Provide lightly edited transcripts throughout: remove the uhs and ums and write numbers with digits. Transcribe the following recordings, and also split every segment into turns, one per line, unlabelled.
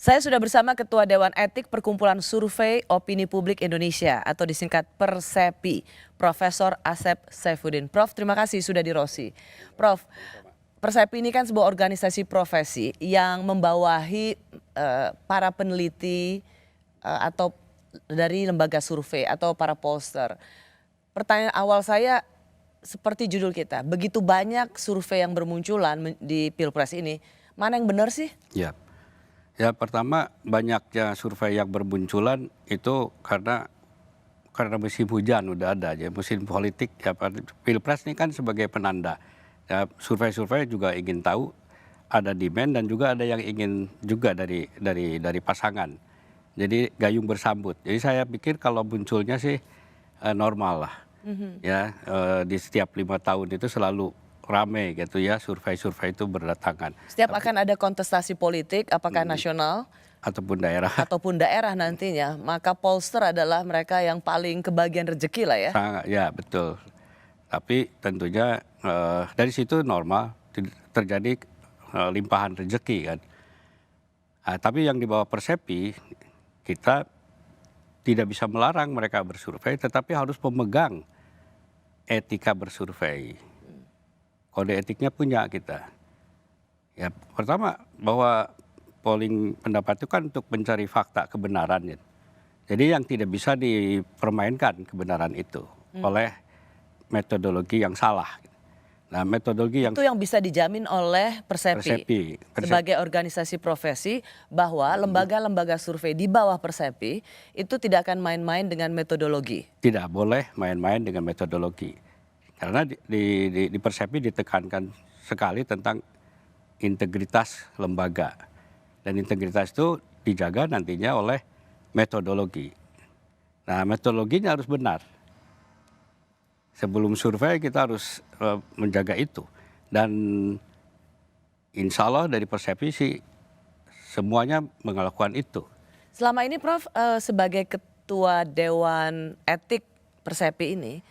Saya sudah bersama Ketua Dewan Etik Perkumpulan Survei Opini Publik Indonesia atau disingkat Persepi, Profesor Asep Saifuddin. Prof, terima kasih sudah di Rosi. Prof, Persepi ini kan sebuah organisasi profesi yang membawahi para peneliti atau dari lembaga survei atau para pollster. Pertanyaan awal saya seperti judul kita, begitu banyak survei yang bermunculan di Pilpres ini, mana yang benar sih?
Ya, pertama banyaknya survei yang bermunculan itu karena musim hujan udah ada aja, musim politik ya, Pilpres ini kan sebagai penanda. Ya, survei-survei juga ingin tahu, ada demand dan juga ada yang ingin juga dari pasangan. Jadi gayung bersambut. Jadi saya pikir kalau munculnya sih normal lah. Ya, di setiap 5 tahun itu selalu rame gitu ya, survei-survei itu berdatangan.
Setiap akan ada kontestasi politik, apakah nasional
ataupun
daerah nantinya, maka pollster adalah mereka yang paling kebagian rezeki lah ya.
Sangat, ya betul. Tapi tentunya dari situ normal terjadi limpahan rezeki kan. Tapi yang di bawah Persepi, kita tidak bisa melarang mereka bersurvei, tetapi harus memegang etika bersurvei. Kode etiknya punya kita. Ya, pertama bahwa polling pendapat itu kan untuk mencari fakta kebenaran. Ya. Jadi yang tidak bisa dipermainkan kebenaran itu oleh metodologi yang salah. Nah, metodologi
itu yang bisa dijamin oleh Persepi. Sebagai organisasi profesi bahwa lembaga-lembaga survei di bawah Persepi itu tidak akan main-main dengan metodologi.
Tidak boleh main-main dengan metodologi. Karena di Persepi ditekankan sekali tentang integritas lembaga. Dan integritas itu dijaga nantinya oleh metodologi. Nah, metodologinya harus benar. Sebelum survei kita harus menjaga itu. Dan insya Allah dari Persepi sih semuanya melakukan itu.
Selama ini Prof, sebagai Ketua Dewan Etik Persepi ini,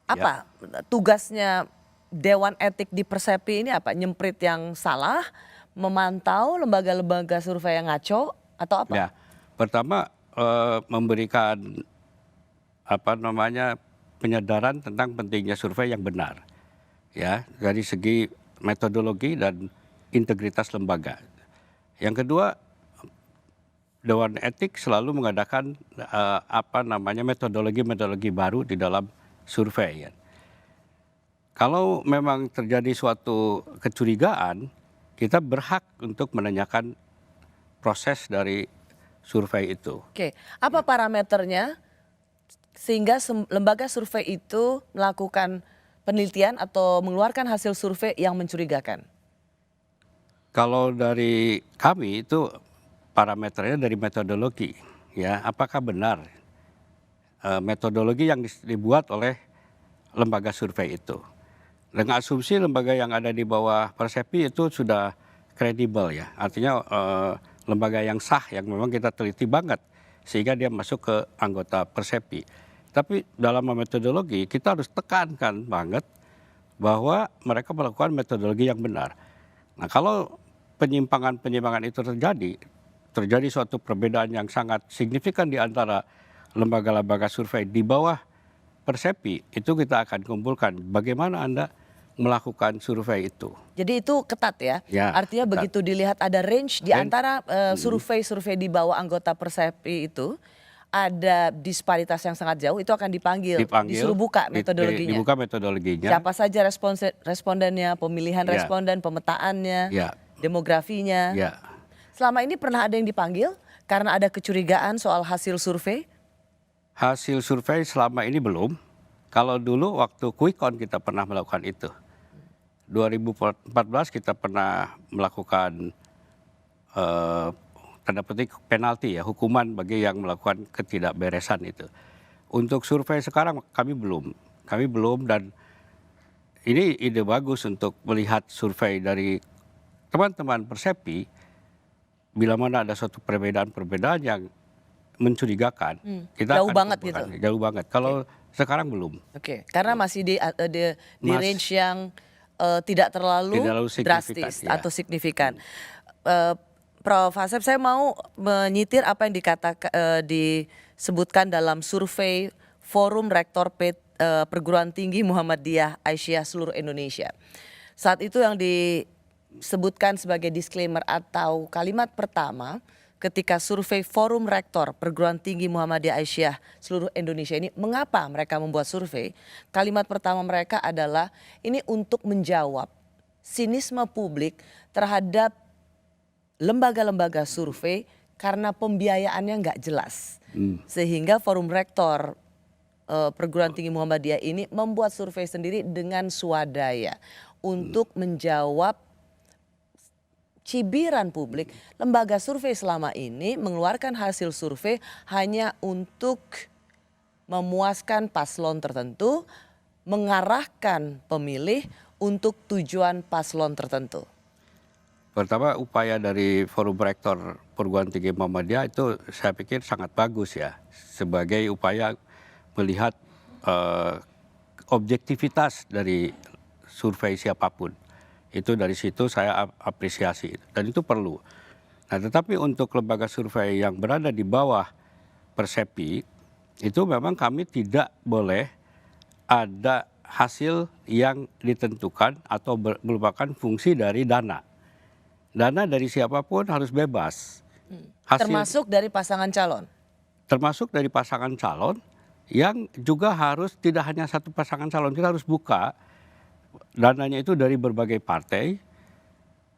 apa tugasnya Dewan Etik di Persepi ini apa? Nyemprit yang salah, memantau lembaga-lembaga survei yang ngaco atau apa?
Ya, pertama memberikan penyadaran tentang pentingnya survei yang benar. Ya, dari segi metodologi dan integritas lembaga. Yang kedua, Dewan Etik selalu mengadakan metodologi baru di dalam survei. Ya. Kalau memang terjadi suatu kecurigaan, kita berhak untuk menanyakan proses dari survei itu.
Oke, apa parameternya sehingga lembaga survei itu melakukan penelitian atau mengeluarkan hasil survei yang mencurigakan?
Kalau dari kami itu parameternya dari metodologi, ya apakah benar metodologi yang dibuat oleh lembaga survei itu. Dengan asumsi lembaga yang ada di bawah Persepi itu sudah kredibel ya, artinya lembaga yang sah yang memang kita teliti banget sehingga dia masuk ke anggota Persepi. Tapi dalam metodologi kita harus tekankan banget bahwa mereka melakukan metodologi yang benar. Nah, kalau penyimpangan itu terjadi suatu perbedaan yang sangat signifikan di antara lembaga-lembaga survei di bawah Persepi, itu kita akan kumpulkan bagaimana Anda melakukan survei itu.
Jadi itu ketat ya?
Ya,
artinya ketat. Begitu dilihat ada range di antara survei-survei di bawah anggota Persepi itu, ada disparitas yang sangat jauh, itu akan dipanggil disuruh buka metodologinya.
Dibuka metodologinya.
Siapa saja respondennya, pemilihan responden, pemetaannya, demografinya.
Ya.
Selama ini pernah ada yang dipanggil karena ada kecurigaan soal hasil survei?
Hasil survei selama ini belum. Kalau dulu waktu quick count kita pernah melakukan itu. 2014 kita pernah melakukan tanda petik penalti ya, hukuman bagi yang melakukan ketidakberesan itu. Untuk survei sekarang kami belum dan ini ide bagus untuk melihat survei dari teman-teman Persepi bila mana ada suatu perbedaan yang mencurigakan. Kita
jauh banget gitu.
Jauh banget. Kalau sekarang belum.
Oke, karena masih di range yang tidak terlalu drastis atau signifikan. Prof. Asep, saya mau menyitir apa yang disebutkan dalam survei Forum Rektor Perguruan Tinggi Muhammadiyah Aisyah seluruh Indonesia. Saat itu yang disebutkan sebagai disclaimer atau kalimat pertama ketika survei Forum Rektor Perguruan Tinggi Muhammadiyah Aisyah seluruh Indonesia ini, mengapa mereka membuat survei? Kalimat pertama mereka adalah ini untuk menjawab sinisme publik terhadap lembaga-lembaga survei karena pembiayaannya nggak jelas. Sehingga Forum Rektor Perguruan Tinggi Muhammadiyah ini membuat survei sendiri dengan swadaya untuk menjawab cibiran publik. Lembaga survei selama ini mengeluarkan hasil survei hanya untuk memuaskan paslon tertentu, mengarahkan pemilih untuk tujuan paslon tertentu.
Pertama, upaya dari Forum Rektor Perguruan Tinggi Muhammadiyah itu saya pikir sangat bagus ya, sebagai upaya melihat objektivitas dari survei siapapun. Itu dari situ saya apresiasi dan itu perlu. Nah, tetapi untuk lembaga survei yang berada di bawah Persepi itu memang kami tidak boleh ada hasil yang ditentukan atau merupakan fungsi dari dana. Dana dari siapapun harus bebas.
Termasuk dari pasangan calon.
Termasuk dari pasangan calon yang juga harus tidak hanya satu pasangan calon, kita harus buka dananya itu dari berbagai partai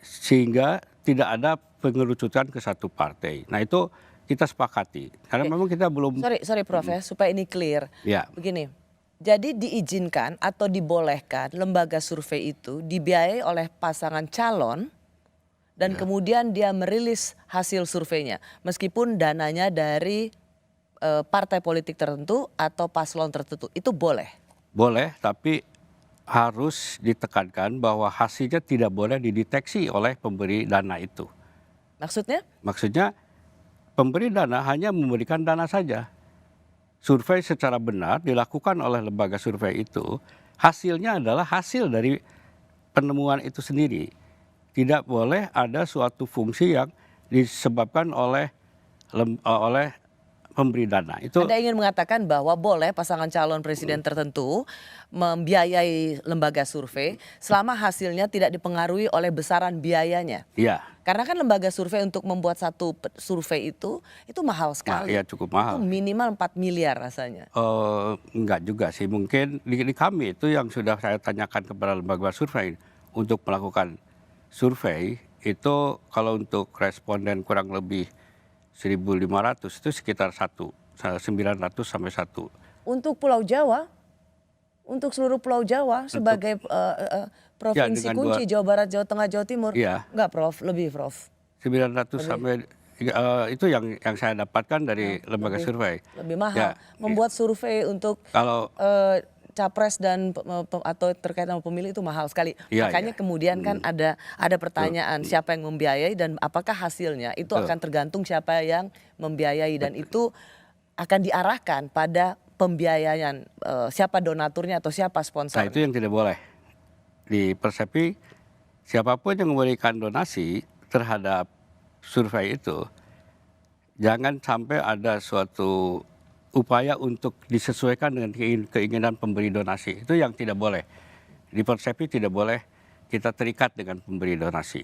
sehingga tidak ada pengerucutan ke satu partai. Nah, itu kita sepakati karena memang kita belum.
Sorry Prof ya, supaya ini clear.
Ya.
Begini, jadi diizinkan atau dibolehkan lembaga survei itu dibiayai oleh pasangan calon dan kemudian dia merilis hasil surveinya meskipun dananya dari partai politik tertentu atau paslon tertentu, itu boleh?
Boleh, tapi harus ditekankan bahwa hasilnya tidak boleh dideteksi oleh pemberi dana itu.
Maksudnya?
Maksudnya pemberi dana hanya memberikan dana saja. Survei secara benar dilakukan oleh lembaga survei itu, hasilnya adalah hasil dari penemuan itu sendiri. Tidak boleh ada suatu fungsi yang disebabkan oleh pemberi dana. Itu
Anda ingin mengatakan bahwa boleh pasangan calon presiden tertentu membiayai lembaga survei selama hasilnya tidak dipengaruhi oleh besaran biayanya.
iya.
Karena kan lembaga survei untuk membuat satu survei itu mahal sekali.
Iya, cukup mahal.
Itu minimal 4 miliar rasanya.
Enggak juga sih, mungkin di kami itu yang sudah saya tanyakan kepada lembaga survei untuk melakukan survei itu kalau untuk responden kurang lebih 1.500 itu sekitar 900 sampai 1.
Untuk Pulau Jawa, untuk seluruh Pulau Jawa sebagai provinsi
dengan
kunci Jawa Barat, Jawa Tengah, Jawa Timur,
Iya.
enggak Prof, lebih Prof.
900 sampai itu yang saya dapatkan dari lembaga survei.
Lebih mahal.
Ya,
Membuat survei untuk
Kalau
capres dan atau terkait sama pemilih itu mahal sekali.
Iya,
Makanya
iya.
kemudian kan ada pertanyaan siapa yang membiayai dan apakah hasilnya itu
Betul.
akan tergantung siapa yang membiayai dan itu akan diarahkan pada pembiayaan siapa donaturnya atau siapa
Nah,
sponsornya.
itu yang tidak boleh. Di Persepi siapapun yang memberikan donasi terhadap survei itu jangan sampai ada suatu upaya untuk disesuaikan dengan keinginan pemberi donasi. Itu yang tidak boleh. Di Persepi tidak boleh kita terikat dengan pemberi donasi.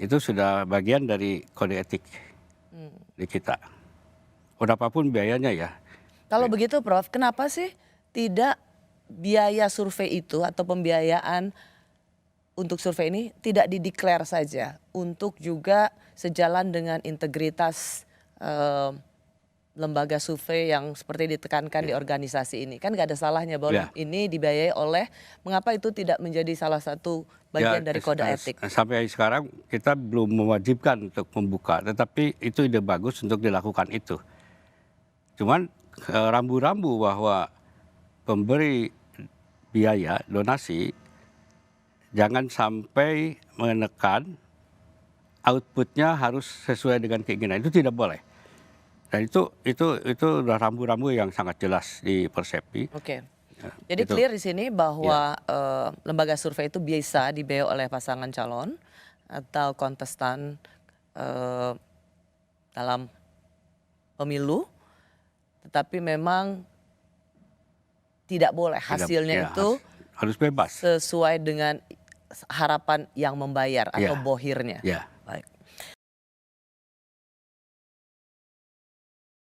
Itu sudah bagian dari kode etik di kita. Berapapun biayanya ya.
Kalau begitu Prof, kenapa sih tidak biaya survei itu atau pembiayaan untuk survei ini tidak dideklar saja untuk juga sejalan dengan integritas lembaga survei yang seperti ditekankan di organisasi ini. Kan gak ada salahnya bahwa ini dibiayai oleh, mengapa itu tidak menjadi salah satu bagian dari kode etik?
Sampai sekarang kita belum mewajibkan untuk membuka, tetapi itu ide bagus untuk dilakukan itu. Cuman rambu-rambu bahwa pemberi biaya donasi jangan sampai menekan outputnya harus sesuai dengan keinginan, itu tidak boleh. Dan itu udah rambu-rambu yang sangat jelas di Persepi.
Oke. Jadi clear di sini bahwa lembaga survei itu bisa dibiayai oleh pasangan calon atau kontestan eh, dalam pemilu, tetapi memang tidak boleh hasilnya
Ya,
itu
harus bebas.
sesuai dengan harapan yang membayar atau
Ya.
bohirnya.
Ya.
Baik.